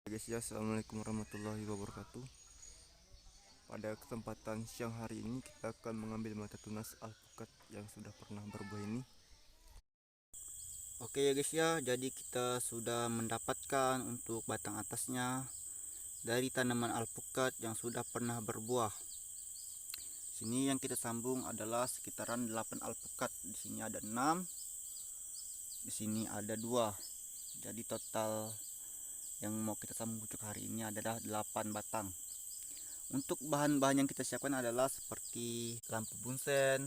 Guys ya, assalamualaikum warahmatullahi wabarakatuh. Pada kesempatan siang hari ini kita akan mengambil mata tunas alpukat yang sudah pernah berbuah ini. Oke ya guys ya, jadi kita sudah mendapatkan untuk batang atasnya dari tanaman alpukat yang sudah pernah berbuah. Sini yang kita sambung adalah sekitaran 8 alpukat. Di sini ada 6, di sini ada 2. Jadi total yang mau kita sambung pucuk hari ini adalah 8 batang. Untuk bahan-bahan yang kita siapkan adalah seperti lampu bunsen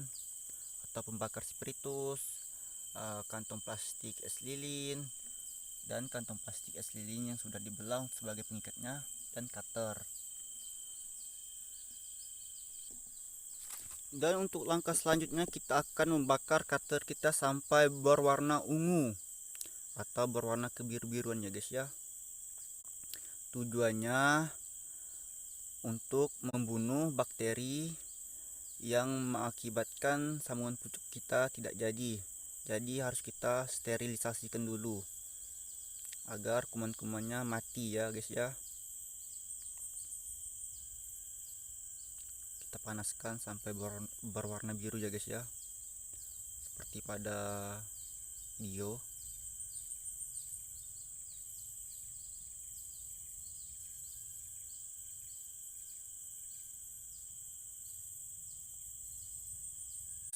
atau pembakar spiritus, kantong plastik es lilin, dan kantong plastik es lilin yang sudah dibelah sebagai pengikatnya, dan cutter. Dan untuk langkah selanjutnya kita akan membakar cutter kita sampai berwarna ungu atau berwarna kebiru-biruan ya guys ya. Tujuannya untuk membunuh bakteri yang mengakibatkan sambungan pucuk kita tidak jadi. Jadi harus kita sterilisasikan dulu agar kuman-kumannya mati ya guys ya. Kita panaskan sampai berwarna biru ya guys ya, seperti pada video.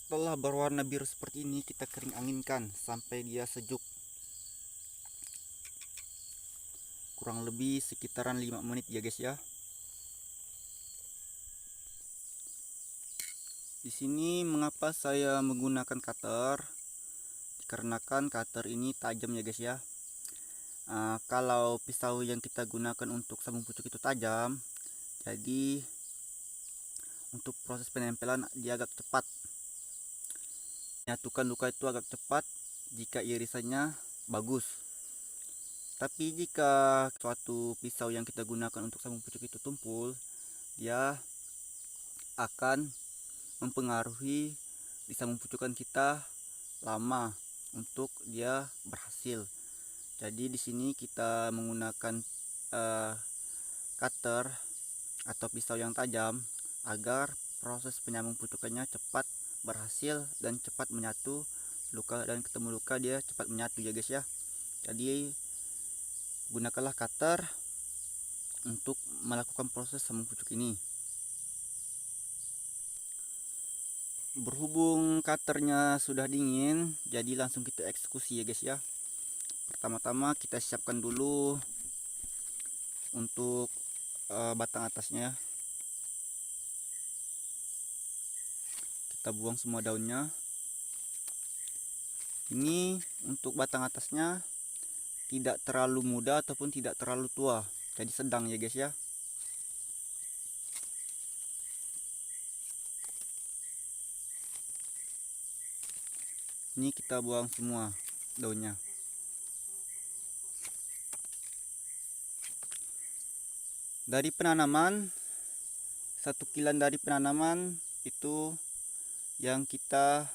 Setelah berwarna biru seperti ini, kita kering anginkan sampai dia sejuk, kurang lebih sekitaran 5 menit ya guys ya. Di sini mengapa saya menggunakan cutter? Dikarenakan cutter ini tajam ya guys ya. Kalau pisau yang kita gunakan untuk sambung pucuk itu tajam, jadi untuk proses penempelan dia agak cepat. Menyatukan luka itu agak cepat jika irisannya bagus. Tapi jika suatu pisau yang kita gunakan untuk sambung pucuk itu tumpul, dia akan mempengaruhi di sambung pucukan kita lama untuk dia berhasil. Jadi di sini kita menggunakan cutter atau pisau yang tajam agar proses penyambung pucukannya cepat berhasil dan cepat menyatu luka, dan ketemu luka dia cepat menyatu ya guys ya. Jadi gunakanlah cutter untuk melakukan proses sambung pucuk ini. Berhubung cutternya sudah dingin, jadi langsung kita eksekusi ya guys ya. Pertama-tama kita siapkan dulu untuk batang atasnya. Kita buang semua daunnya. Ini untuk batang atasnya tidak terlalu muda ataupun tidak terlalu tua, jadi sedang ya guys ya. Ini kita buang semua daunnya. Dari penanaman, satu kilan dari penanaman itu yang kita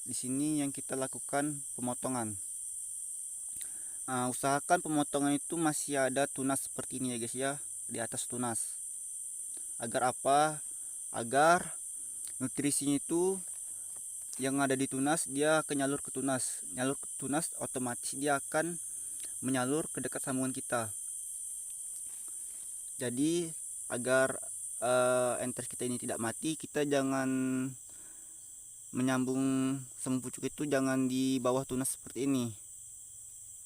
di sini yang kita lakukan pemotongan. Usahakan pemotongan itu masih ada tunas seperti ini ya guys ya, di atas tunas. Agar apa? Agar nutrisinya itu yang ada di tunas dia akan nyalur ke tunas. Nyalur ke tunas otomatis dia akan menyalur ke dekat sambungan kita. Jadi agar entes kita ini tidak mati, kita jangan menyambung sambung pucuk itu jangan di bawah tunas seperti ini.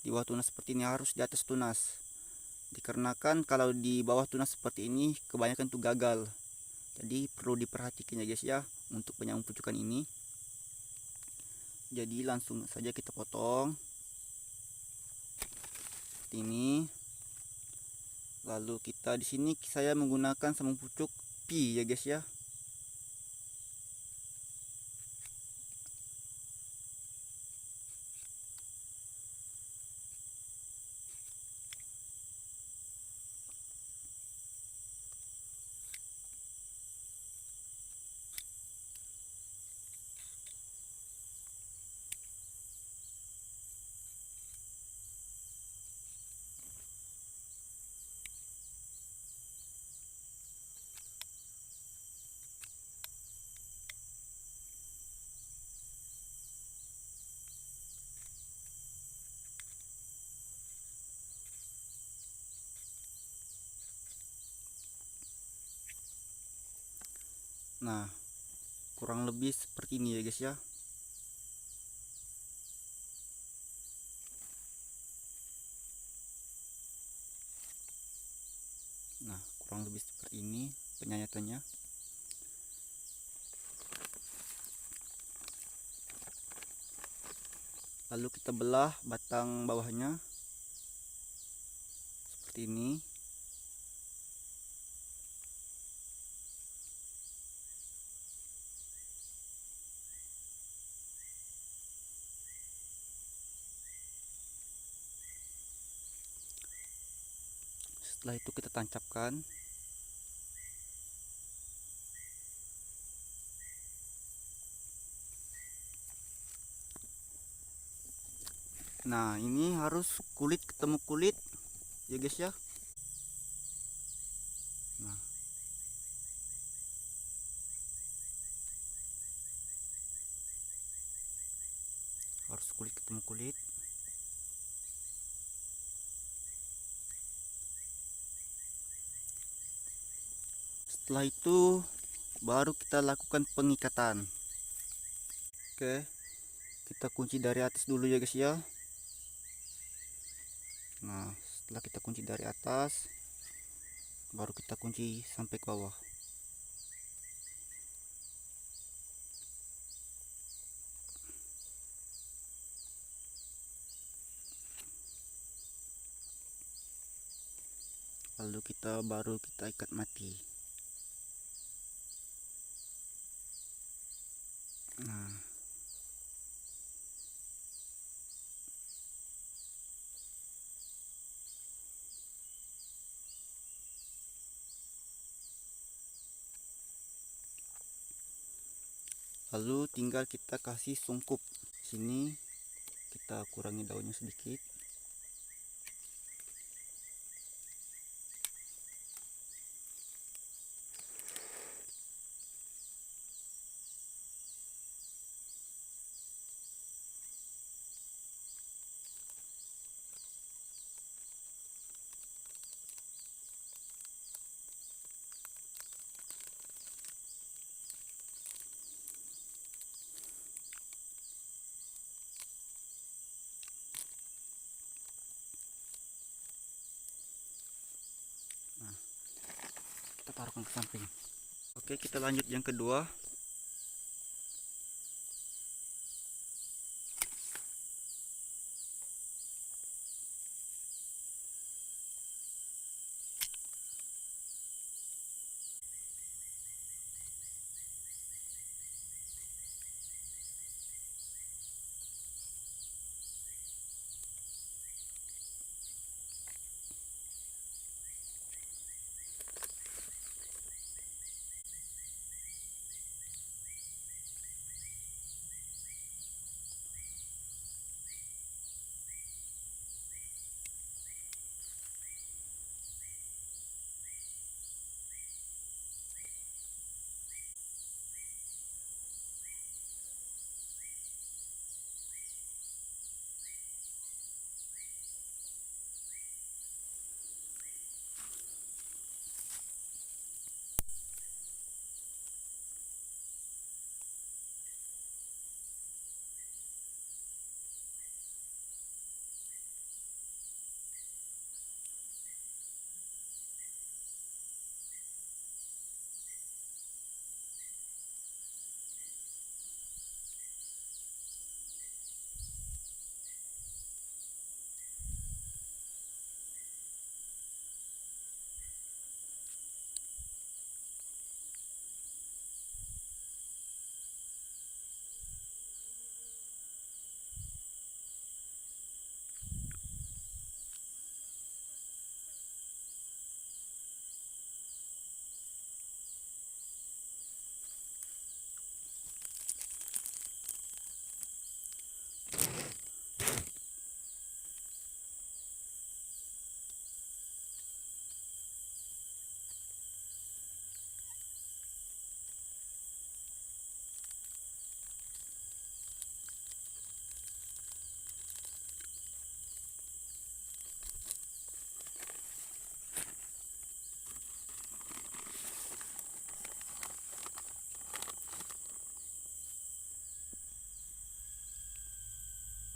Di bawah tunas seperti ini, harus di atas tunas. Dikarenakan kalau di bawah tunas seperti ini kebanyakan tuh gagal. Jadi perlu diperhatikan ya guys ya untuk penyambung pucukan ini. Jadi langsung saja kita potong seperti ini. Lalu kita di sini saya menggunakan sambung pucuk pi ya guys ya. Nah, kurang lebih seperti ini ya guys ya. Nah, kurang lebih seperti ini penyayatannya. Lalu kita belah batang bawahnya seperti ini. Setelah itu kita tancapkan. Nah, ini harus kulit ketemu kulit ya guys ya. Nah, harus kulit ketemu kulit. Setelah itu baru kita lakukan pengikatan. Oke, kita kunci dari atas dulu ya guys ya. Nah, setelah kita kunci dari atas, baru kita kunci sampai ke bawah. Lalu baru kita ikat mati. Nah, lalu tinggal kita kasih sungkup. Sini kita kurangi daunnya sedikit. Nah, kita taruhkan ke samping. Oke, kita lanjut yang kedua.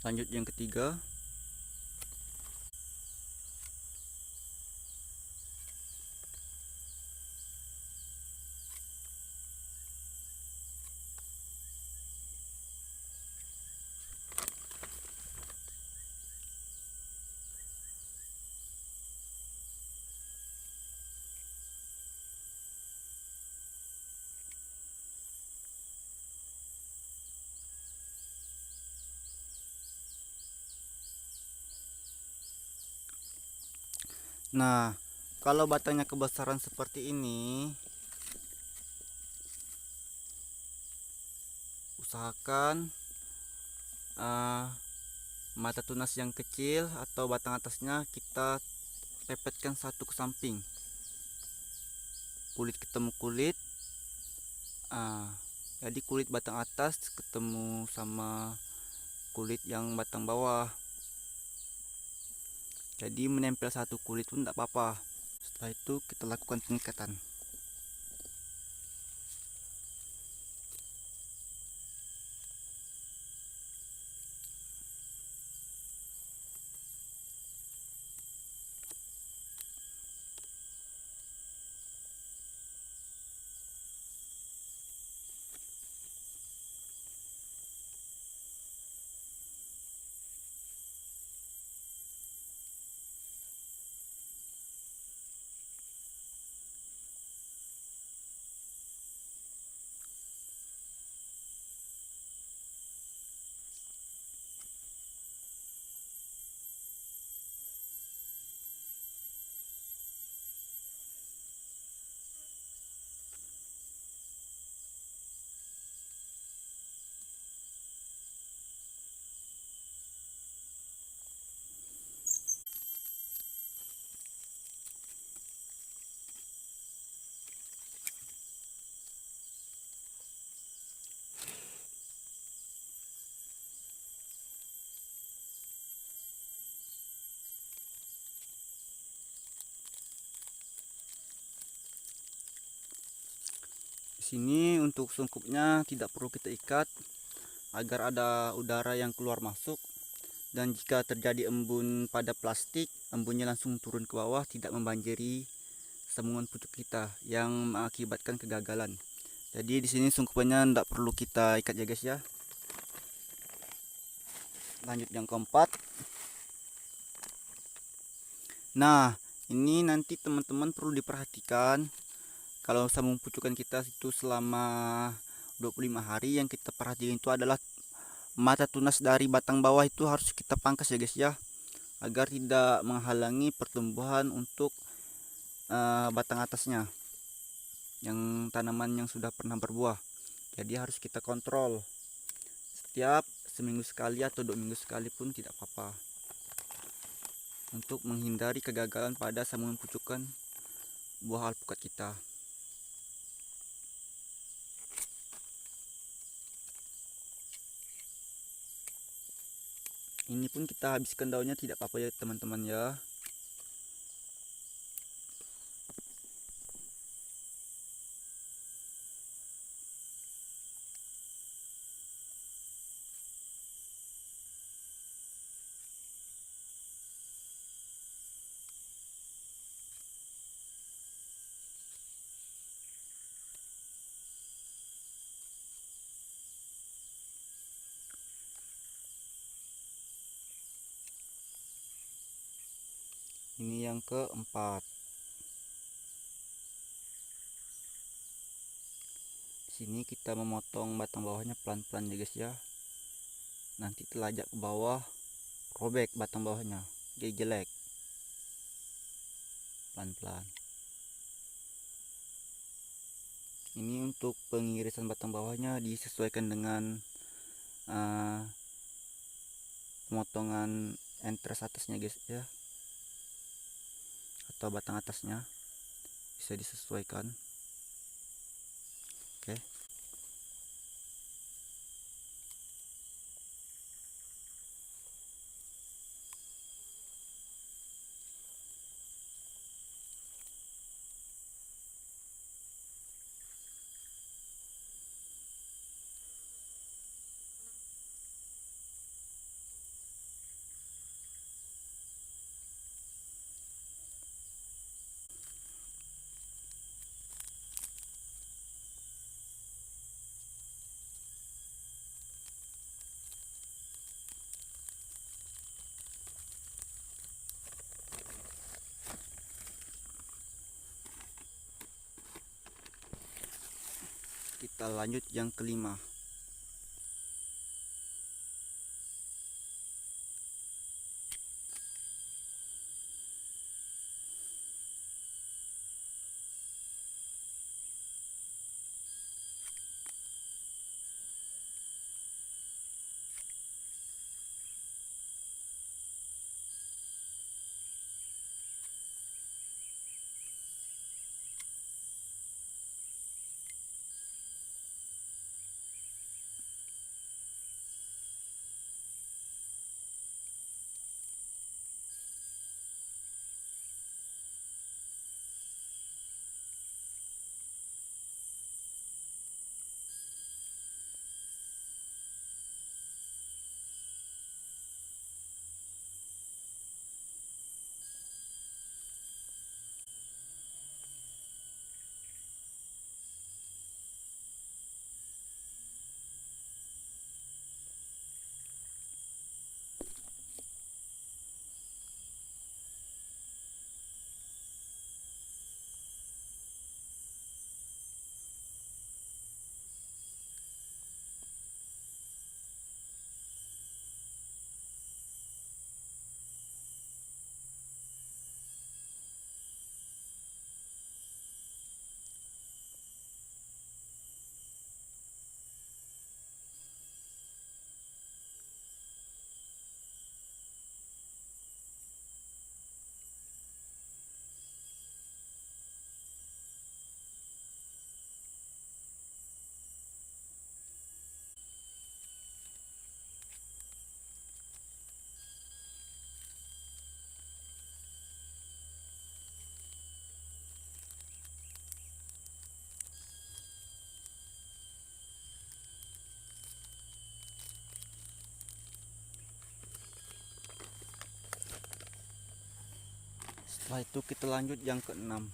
Lanjut yang ketiga. Nah, kalau batangnya kebesaran seperti ini, usahakan mata tunas yang kecil atau batang atasnya kita pepetkan satu ke samping, kulit ketemu kulit. Jadi kulit batang atas ketemu sama kulit yang batang bawah, jadi menempel satu kulit pun tidak apa-apa. Setelah itu kita lakukan pengikatan. Sini untuk sungkupnya tidak perlu kita ikat agar ada udara yang keluar masuk, dan jika terjadi embun pada plastik, embunnya langsung turun ke bawah, tidak membanjiri sambungan pucuk kita yang mengakibatkan kegagalan. Jadi di sini sungkupannya tidak perlu kita ikat ya guys ya. Lanjut yang keempat. Nah, ini nanti teman-teman perlu diperhatikan. Kalau sambung pucukan kita itu selama 25 hari, yang kita perhatikan itu adalah mata tunas dari batang bawah itu harus kita pangkas ya guys ya, agar tidak menghalangi pertumbuhan untuk batang atasnya yang tanaman yang sudah pernah berbuah. Jadi harus kita kontrol setiap seminggu sekali atau 2 minggu sekali pun tidak apa-apa, untuk menghindari kegagalan pada sambungan pucukan buah alpukat kita. Ini pun kita habiskan daunnya tidak apa-apa ya teman-teman ya. Ini yang keempat. Sini kita memotong batang bawahnya pelan-pelan ya guys ya. Nanti telajak ke bawah, robek batang bawahnya, jadi jelek. Pelan-pelan. Ini untuk pengirisan batang bawahnya disesuaikan dengan pemotongan entres atasnya guys ya, atau batang atasnya bisa disesuaikan. Oke. kita lanjut yang kelima. Setelah itu kita lanjut yang keenam.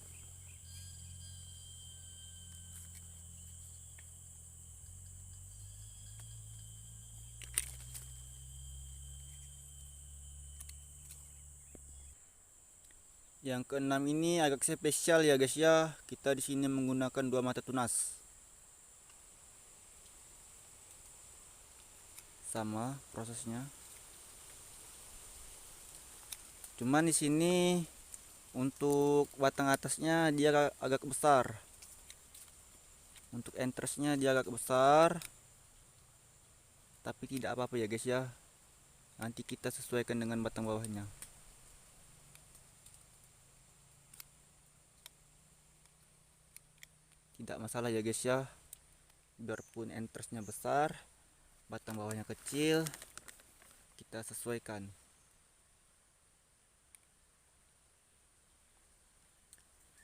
Yang keenam ini agak spesial ya guys ya. Kita di sini menggunakan 2 mata tunas. Sama prosesnya. Cuman di sini untuk batang atasnya dia agak besar. Untuk entersnya dia agak besar. Tapi tidak apa-apa ya guys ya. Nanti kita sesuaikan dengan batang bawahnya. Tidak masalah ya guys ya. Biarpun entersnya besar, batang bawahnya kecil, kita sesuaikan.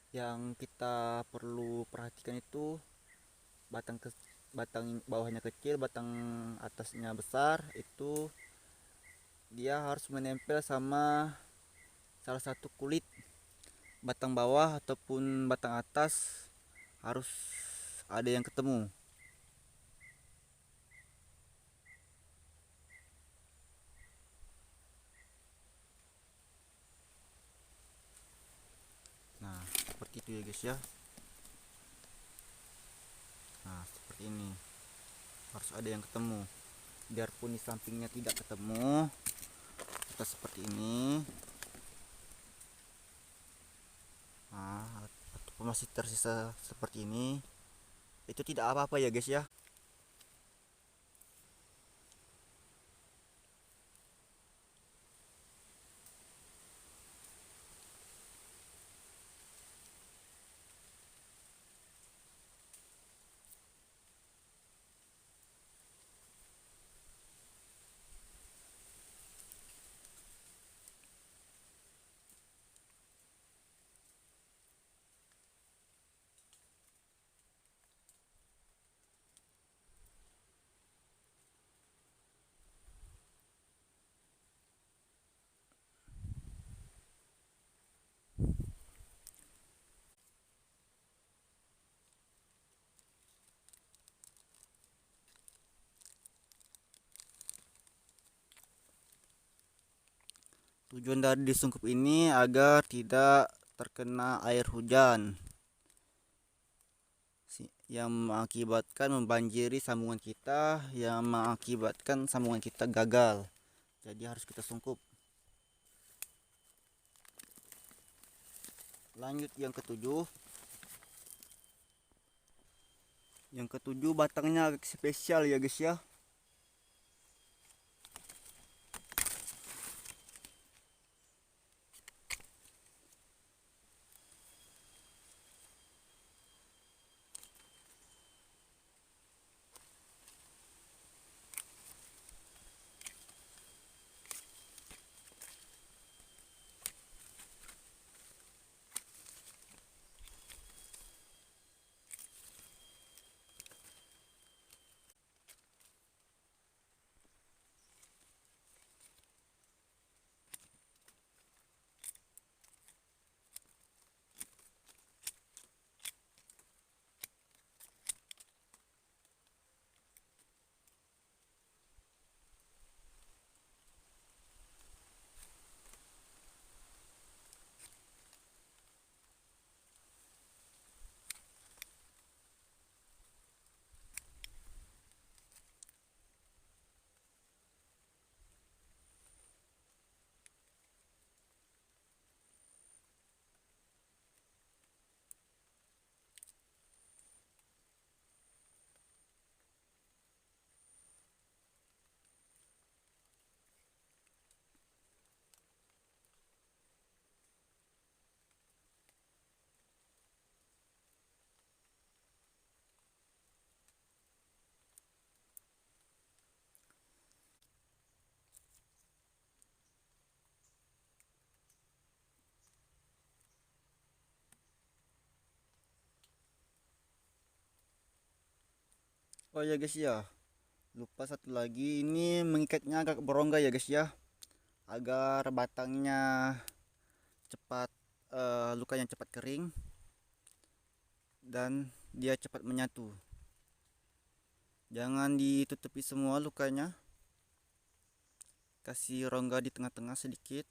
Yang kita perlu perhatikan itu batang bawahnya kecil, batang atasnya besar, itu dia harus menempel sama salah satu kulit batang bawah ataupun batang atas, harus ada yang ketemu. Nah, seperti itu ya guys ya. Nah, seperti ini. Harus ada yang ketemu. Biarpun di sampingnya tidak ketemu, kita seperti ini. Nah, ataupun masih tersisa seperti ini, itu tidak apa-apa ya guys ya. Tujuan dari disungkup ini agar tidak terkena air hujan, yang mengakibatkan membanjiri sambungan kita, yang mengakibatkan sambungan kita gagal. Jadi harus kita sungkup. Lanjut yang ketujuh. Yang ketujuh batangnya agak spesial ya guys ya. Oh ya guys ya, lupa satu lagi, ini mengikatnya agak berongga ya guys ya, agar batangnya cepat lukanya cepat kering dan dia cepat menyatu. Jangan ditutupi semua lukanya, kasih rongga di tengah-tengah sedikit.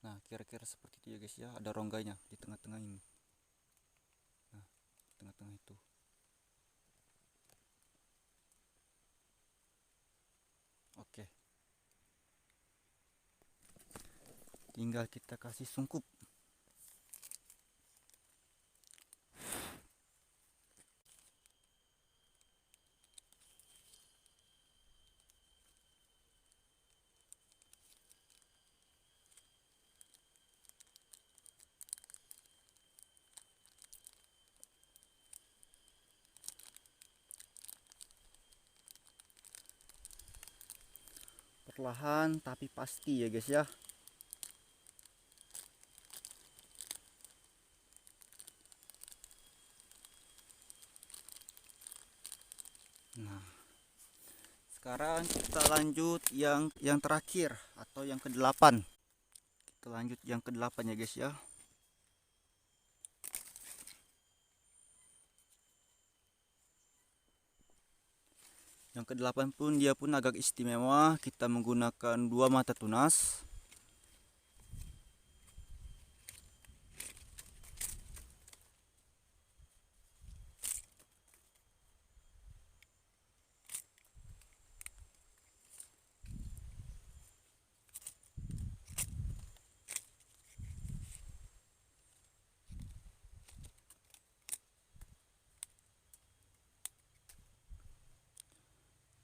Nah, kira-kira seperti itu ya guys ya, ada rongganya di tengah-tengah ini. Nah, tengah-tengah itu. Oke. Tinggal kita kasih sungkup. Perlahan tapi pasti ya guys ya. Nah, sekarang kita lanjut yang terakhir atau yang ke-8. Kita lanjut yang ke-8 ya guys ya. Yang ke-8 pun dia pun agak istimewa, kita menggunakan 2 mata tunas.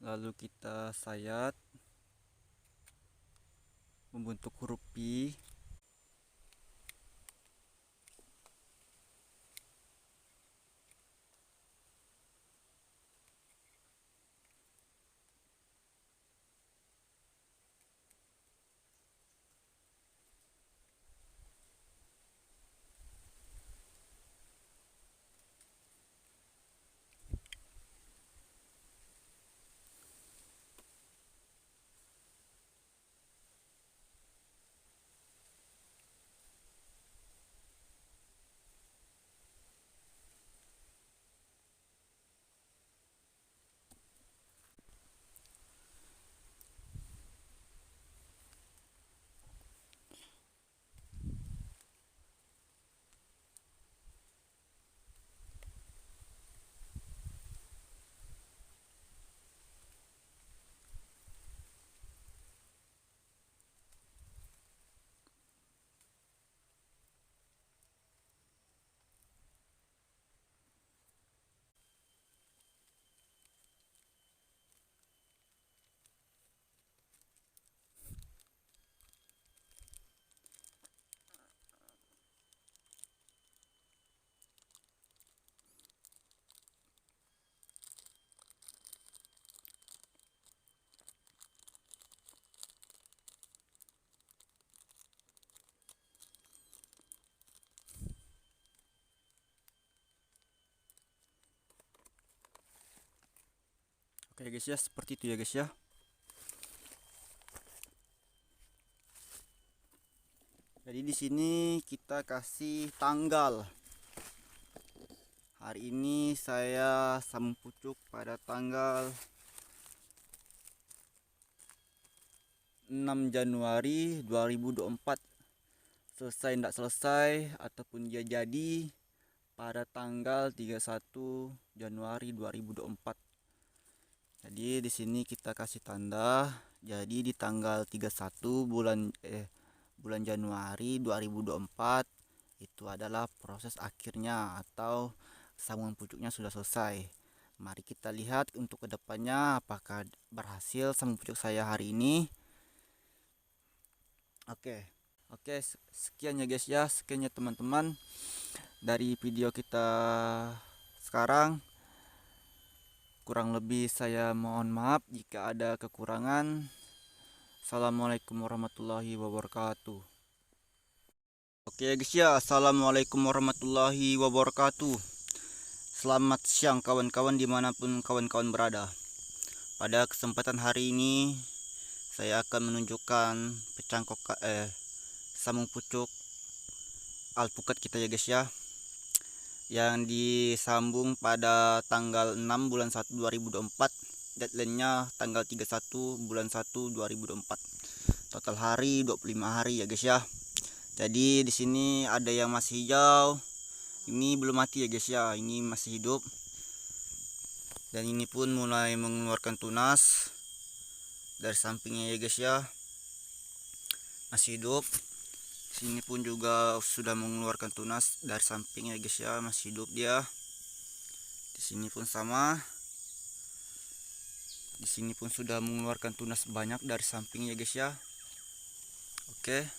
Lalu kita sayat membentuk huruf P. Oke guys ya, seperti itu ya guys ya. Jadi di sini kita kasih tanggal. Hari ini saya sambung pucuk pada tanggal 6 Januari 2024. Selesai tidak selesai ataupun dia jadi pada tanggal 31 Januari 2024. Jadi di sini kita kasih tanda. Jadi di tanggal 31 bulan Januari 2024 itu adalah proses akhirnya atau sambungan pucuknya sudah selesai. Mari kita lihat untuk kedepannya apakah berhasil sambung pucuk saya hari ini. Oke, sekian ya guys ya, sekian ya teman-teman dari video kita sekarang. Kurang lebih saya mohon maaf jika ada kekurangan. Assalamualaikum warahmatullahi wabarakatuh. Oke guys ya, assalamualaikum warahmatullahi wabarakatuh. Selamat siang kawan-kawan dimanapun kawan-kawan berada. Pada kesempatan hari ini saya akan menunjukkan sambung pucuk alpukat kita ya guys ya, yang disambung pada tanggal 6 bulan 1 2024. Deadline-nya tanggal 31 bulan 1 2024. Total hari 25 hari ya guys ya. Jadi di sini ada yang masih hijau. Ini belum mati ya guys ya, ini masih hidup. Dan ini pun mulai mengeluarkan tunas dari sampingnya ya guys ya. Masih hidup. Sini pun juga sudah mengeluarkan tunas dari sampingnya guys ya, masih hidup dia. Di sini pun sama. Di sini pun sudah mengeluarkan tunas banyak dari sampingnya guys ya. Oke.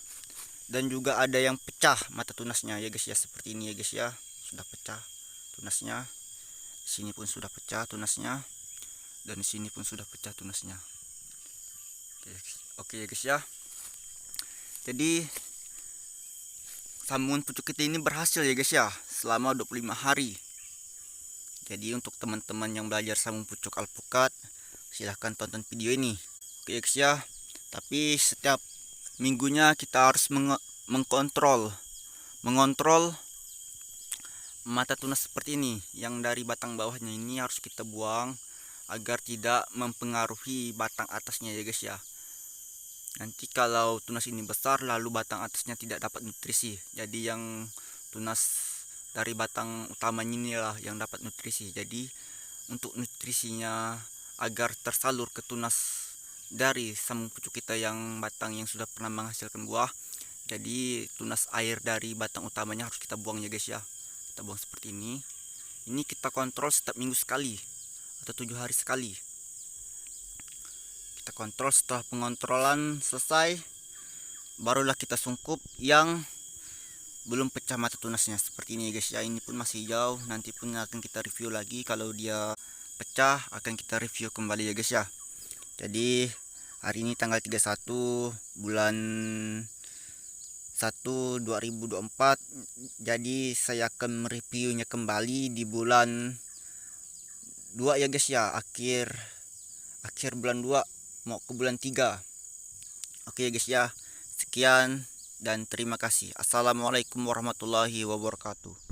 Dan juga ada yang pecah mata tunasnya ya guys ya, seperti ini ya guys ya. Sudah pecah tunasnya. Di sini pun sudah pecah tunasnya. Dan di sini pun sudah pecah tunasnya. Oke ya guys ya. Jadi sambungan pucuk kita ini berhasil ya guys ya, selama 25 hari. Jadi untuk teman-teman yang belajar sambung pucuk alpukat, silahkan tonton video ini. Oke guys ya. Tapi setiap minggunya kita harus mengontrol mata tunas seperti ini. Yang dari batang bawahnya ini harus kita buang agar tidak mempengaruhi batang atasnya ya guys ya. Nanti kalau tunas ini besar lalu batang atasnya tidak dapat nutrisi. Jadi yang tunas dari batang utamanya inilah yang dapat nutrisi. Jadi untuk nutrisinya agar tersalur ke tunas dari sambung pucuk kita yang batang yang sudah pernah menghasilkan buah, jadi tunas air dari batang utamanya harus kita buang ya guys ya. Kita buang seperti ini. Ini kita kontrol setiap minggu sekali atau 7 hari sekali. Kita kontrol. Setelah pengontrolan selesai, barulah kita sungkup yang belum pecah mata tunasnya seperti ini guys ya. Ini pun masih hijau, nanti pun akan kita review lagi. Kalau dia pecah akan kita review kembali ya guys ya. Jadi hari ini tanggal 31 bulan 1 2024. Jadi saya akan mereviewnya kembali di bulan 2 ya guys ya, akhir bulan 2 mau ke bulan 3. Oke ya guys ya, sekian dan terima kasih. Assalamualaikum warahmatullahi wabarakatuh.